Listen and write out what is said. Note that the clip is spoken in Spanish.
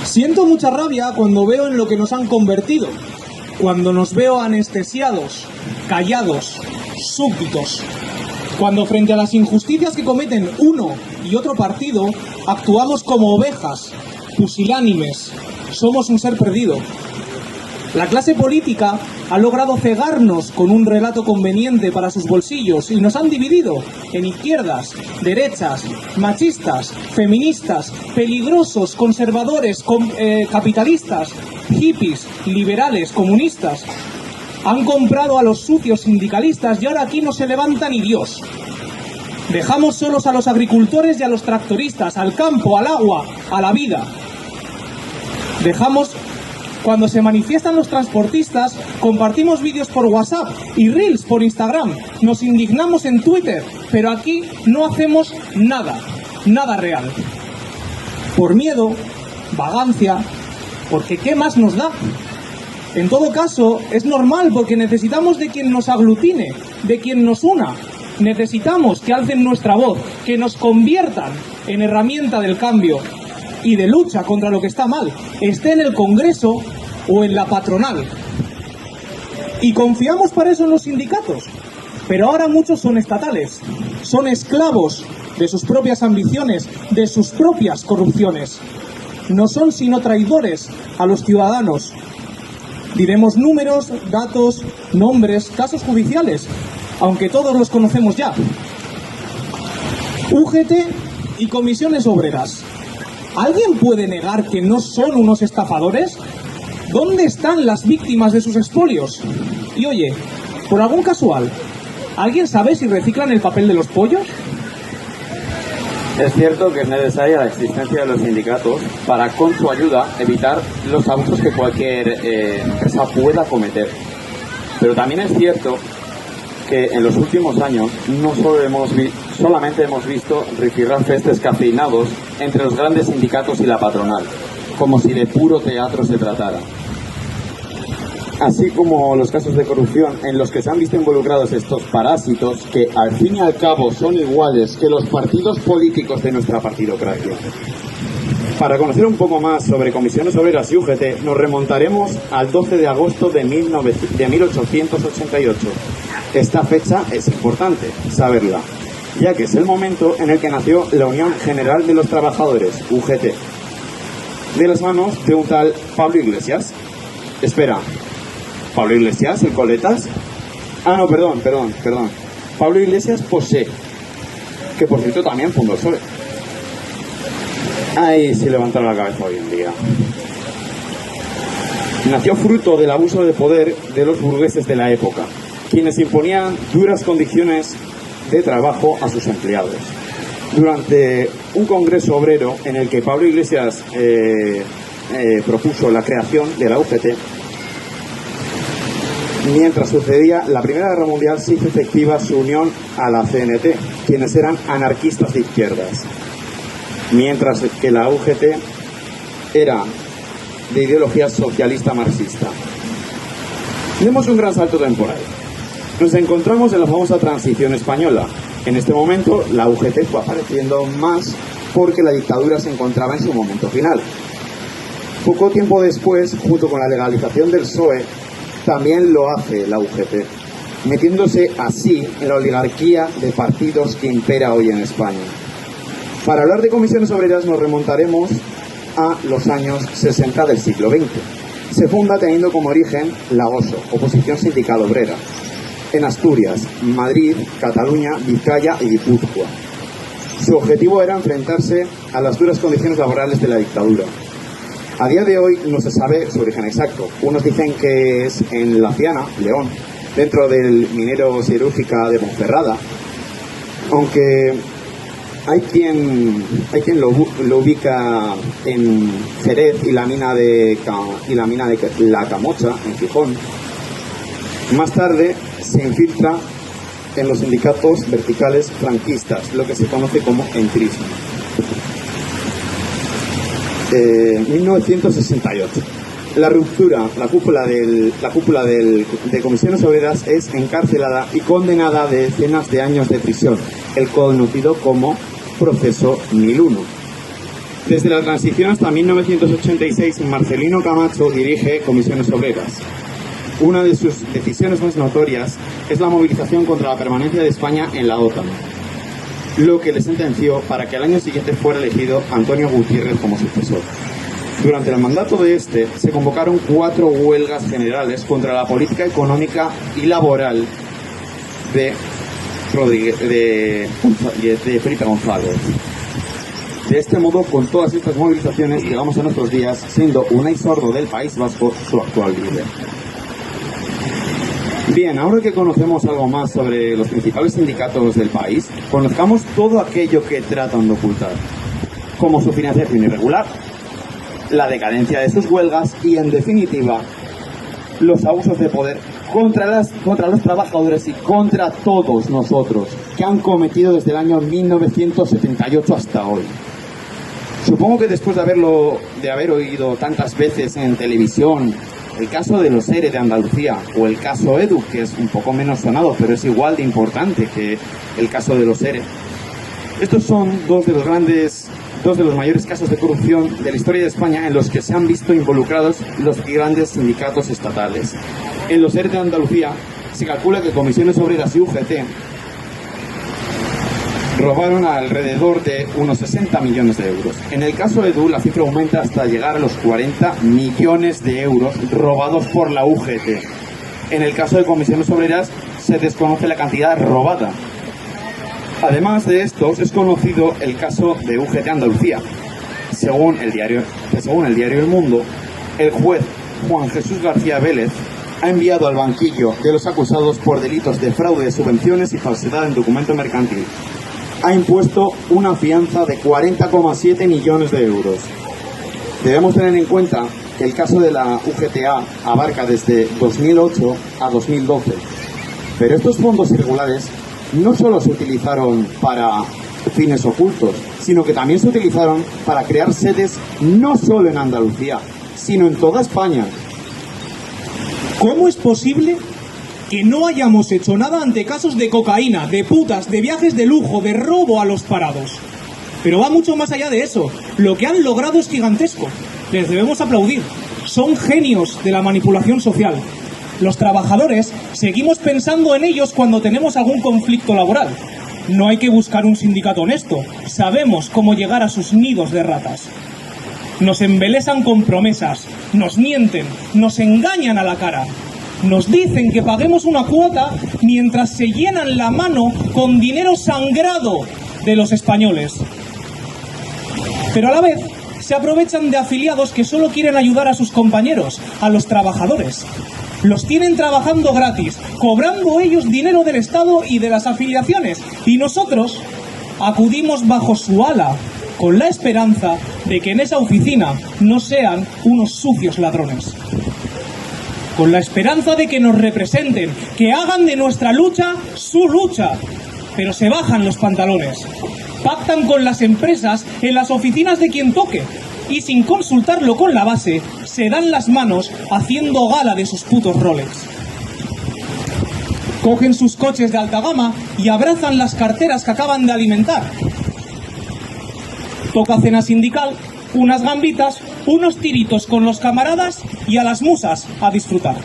Siento mucha rabia cuando veo en lo que nos han convertido, cuando nos veo anestesiados, callados, súbditos, cuando frente a las injusticias que cometen uno y otro partido, actuamos como ovejas, pusilánimes, somos un ser perdido. La clase política ha logrado cegarnos con un relato conveniente para sus bolsillos y nos han dividido en izquierdas, derechas, machistas, feministas, peligrosos, conservadores, capitalistas, hippies, liberales, comunistas. Han comprado a los sucios sindicalistas y ahora aquí no se levanta ni Dios. Dejamos solos a los agricultores y a los tractoristas, al campo, al agua, a la vida. Cuando se manifiestan los transportistas, compartimos vídeos por WhatsApp y Reels por Instagram. Nos indignamos en Twitter, pero aquí no hacemos nada, nada real. Por miedo, vagancia, porque ¿qué más nos da? En todo caso, es normal porque necesitamos de quien nos aglutine, de quien nos una. Necesitamos que alcen nuestra voz, que nos conviertan en herramienta del cambio y de lucha contra lo que está mal, esté en el Congreso o en la patronal. Y confiamos para eso en los sindicatos, pero ahora muchos son estatales, son esclavos de sus propias ambiciones, de sus propias corrupciones. No son sino traidores a los ciudadanos. Diremos números, datos, nombres, casos judiciales, aunque todos los conocemos ya. UGT y comisiones obreras. ¿Alguien puede negar que no son unos estafadores? ¿Dónde están las víctimas de sus expolios? Y oye, por algún casual, ¿alguien sabe si reciclan el papel de los pollos? Es cierto que es necesaria la existencia de los sindicatos para, con su ayuda, evitar los abusos que cualquier empresa pueda cometer. Pero también es cierto que en los últimos años no solamente hemos visto rifirrafes descafeinados entre los grandes sindicatos y la patronal, como si de puro teatro se tratara. Así como los casos de corrupción en los que se han visto involucrados estos parásitos que al fin y al cabo son iguales que los partidos políticos de nuestra partidocracia. Para conocer un poco más sobre comisiones obreras y UGT, nos remontaremos al 12 de agosto de 1888. Esta fecha es importante saberla, ya que es el momento en el que nació la Unión General de los Trabajadores, UGT, de las manos de un tal Pablo Iglesias. Espera, ¿Pablo Iglesias, el Coletas? Ah, no, perdón. Pablo Iglesias Posé, que por cierto también fundó el PSOE. Ahí se levantaron la cabeza hoy en día. Nació fruto del abuso de poder de los burgueses de la época, quienes imponían duras condiciones de trabajo a sus empleados. Durante un congreso obrero en el que Pablo Iglesias propuso la creación de la UGT, mientras sucedía la Primera Guerra Mundial, se hizo efectiva su unión a la CNT, quienes eran anarquistas de izquierdas, mientras que la UGT era de ideología socialista marxista. Demos un gran salto temporal. Nos encontramos en la famosa transición española. En este momento la UGT fue apareciendo más porque la dictadura se encontraba en su momento final. Poco tiempo después, junto con la legalización del PSOE, también lo hace la UGT, metiéndose así en la oligarquía de partidos que impera hoy en España. Para hablar de comisiones obreras nos remontaremos a los años 60 del siglo XX. Se funda teniendo como origen la OSO, Oposición Sindical Obrera, en Asturias, Madrid, Cataluña, Vizcaya y Guipúzcoa. Su objetivo era enfrentarse a las duras condiciones laborales de la dictadura. A día de hoy no se sabe su origen exacto. Unos dicen que es en La Ciana, León, dentro del minero siderúrgica de Ponferrada, aunque hay quien lo ubica en Jerez y la mina de La Camocha, en Gijón. Más tarde se infiltra en los sindicatos verticales franquistas, lo que se conoce como entrismo. 1968. La ruptura, la cúpula de comisiones obreras es encarcelada y condenada a decenas de años de prisión, el conocido como proceso 1001. Desde la transición hasta 1986, Marcelino Camacho dirige Comisiones Obreras. Una de sus decisiones más notorias es la movilización contra la permanencia de España en la OTAN, lo que le sentenció para que al año siguiente fuera elegido Antonio Gutiérrez como sucesor. Durante el mandato de este se convocaron 4 huelgas generales contra la política económica y laboral de Felipe González. De este modo, con todas estas movilizaciones, llegamos a nuestros días, siendo Unai Sordo del País Vasco su actual líder. Bien, ahora que conocemos algo más sobre los principales sindicatos del país, conozcamos todo aquello que tratan de ocultar, como su financiación irregular, la decadencia de sus huelgas y, en definitiva, los abusos de poder contra los trabajadores y contra todos nosotros que han cometido desde el año 1978 hasta hoy. Supongo que después de haber oído tantas veces en televisión el caso de los ERE de Andalucía o el caso Edu, que es un poco menos sonado, pero es igual de importante que el caso de los ERE. Estos son dos de los mayores casos de corrupción de la historia de España en los que se han visto involucrados los grandes sindicatos estatales. En los ERE de Andalucía se calcula que Comisiones Obreras y UGT robaron alrededor de unos 60 millones de euros. En el caso de Edu, la cifra aumenta hasta llegar a los 40 millones de euros robados por la UGT. En el caso de Comisiones Obreras, se desconoce la cantidad robada. Además de estos, es conocido el caso de UGT Andalucía. Según el diario El Mundo, el juez Juan Jesús García Vélez ha enviado al banquillo de los acusados por delitos de fraude de subvenciones y falsedad en documento mercantil. Ha impuesto una fianza de 40,7 millones de euros. Debemos tener en cuenta que el caso de la UGTA abarca desde 2008 a 2012. Pero estos fondos irregulares no solo se utilizaron para fines ocultos, sino que también se utilizaron para crear sedes no solo en Andalucía, sino en toda España. ¿Cómo es posible que no hayamos hecho nada ante casos de cocaína, de putas, de viajes de lujo, de robo a los parados? Pero va mucho más allá de eso. Lo que han logrado es gigantesco. Les debemos aplaudir. Son genios de la manipulación social. Los trabajadores seguimos pensando en ellos cuando tenemos algún conflicto laboral. No hay que buscar un sindicato honesto. Sabemos cómo llegar a sus nidos de ratas. Nos embelesan con promesas, nos mienten, nos engañan a la cara. Nos dicen que paguemos una cuota mientras se llenan la mano con dinero sangrado de los españoles. Pero a la vez se aprovechan de afiliados que solo quieren ayudar a sus compañeros, a los trabajadores. Los tienen trabajando gratis, cobrando ellos dinero del Estado y de las afiliaciones. Y nosotros acudimos bajo su ala, con la esperanza de que en esa oficina no sean unos sucios ladrones. Con la esperanza de que nos representen, que hagan de nuestra lucha su lucha. Pero se bajan los pantalones. Pactan con las empresas en las oficinas de quien toque. Y sin consultarlo con la base, se dan las manos haciendo gala de sus putos Rolex. Cogen sus coches de alta gama y abrazan las carteras que acaban de alimentar. Toca cena sindical, unas gambitas, unos tiritos con los camaradas y a las musas a disfrutar.